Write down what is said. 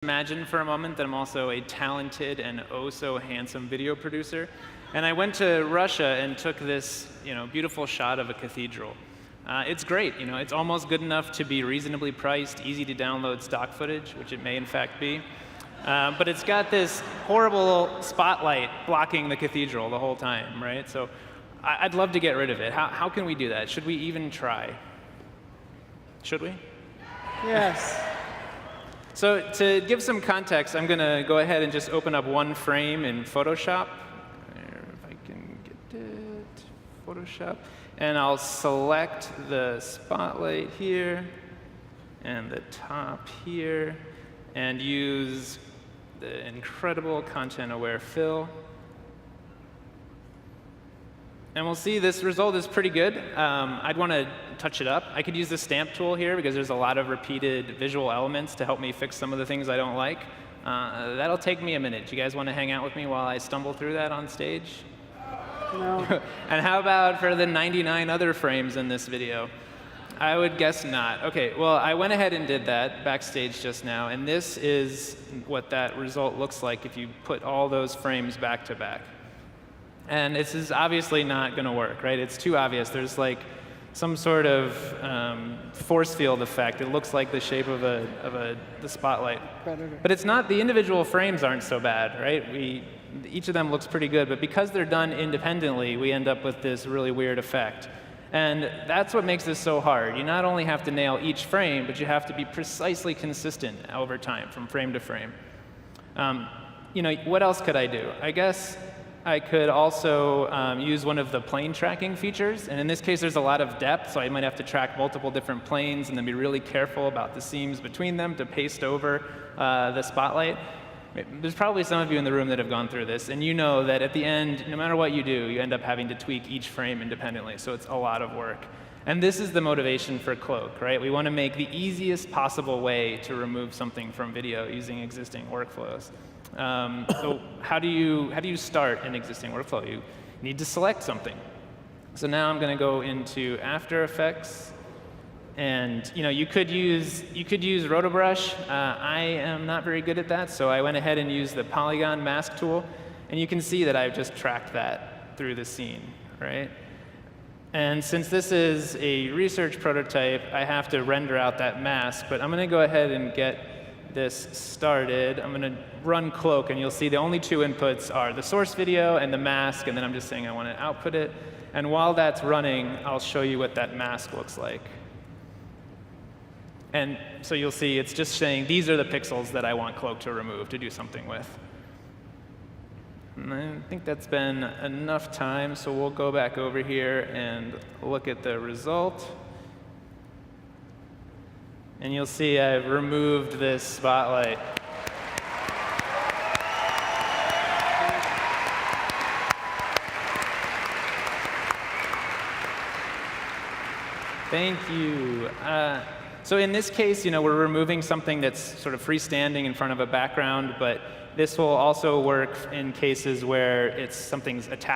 Imagine for a moment that I'm also a talented and oh-so-handsome video producer. And I went to Russia and took this beautiful shot of a cathedral. It's great. It's almost good enough to be reasonably priced, easy to download stock footage, which it may in fact be. But it's got this horrible spotlight blocking the cathedral the whole time, right? So I'd love to get rid of it. How can we do that? Should we even try? Should we? Yes. So to give some context, I'm going to go ahead and just open up one frame in Photoshop. If I can get it, Photoshop. And I'll select the spotlight here and the top here and use the incredible content-aware fill. And we'll see this result is pretty good. I'd want to touch it up. I could use the stamp tool here because there's a lot of repeated visual elements to help me fix some of the things I don't like. That'll take me a minute. Do you guys want to hang out with me while I stumble through that on stage? No. And how about for the 99 other frames in this video? I would guess not. OK, well, I went ahead and did that backstage just now. And this is what that result looks like if you put all those frames back to back. And this is obviously not going to work, right? It's too obvious. There's like some sort of force field effect. It looks like the shape of the spotlight. Predator. But it's not. The individual frames aren't so bad, right? Each of them looks pretty good. But because they're done independently, we end up with this really weird effect. And that's what makes this so hard. You not only have to nail each frame, but you have to be precisely consistent over time, from frame to frame. What else could I do? I guess I could also use one of the plane tracking features. And in this case, there's a lot of depth, so I might have to track multiple different planes and then be really careful about the seams between them to paste over the spotlight. There's probably some of you in the room that have gone through this, and you know that at the end, no matter what you do, you end up having to tweak each frame independently, so it's a lot of work. And this is the motivation for Cloak, right? We want to make the easiest possible way to remove something from video using existing workflows. So how do you start an existing workflow? You need to select something. So now I'm going to go into After Effects, and you could use RotoBrush. I am not very good at that, so I went ahead and used the Polygon Mask tool, and you can see that I've just tracked that through the scene, right? And since this is a research prototype, I have to render out that mask, but I'm going to go ahead and get this started. I'm going to run Cloak, and you'll see the only two inputs are the source video and the mask, and then I'm just saying I want to output it. And while that's running, I'll show you what that mask looks like. And so you'll see it's just saying these are the pixels that I want Cloak to remove to do something with. And I think that's been enough time, so we'll go back over here and look at the result. And you'll see I've removed this spotlight. Thank you. So in this case, we're removing something that's sort of freestanding in front of a background, but this will also work in cases where something's attached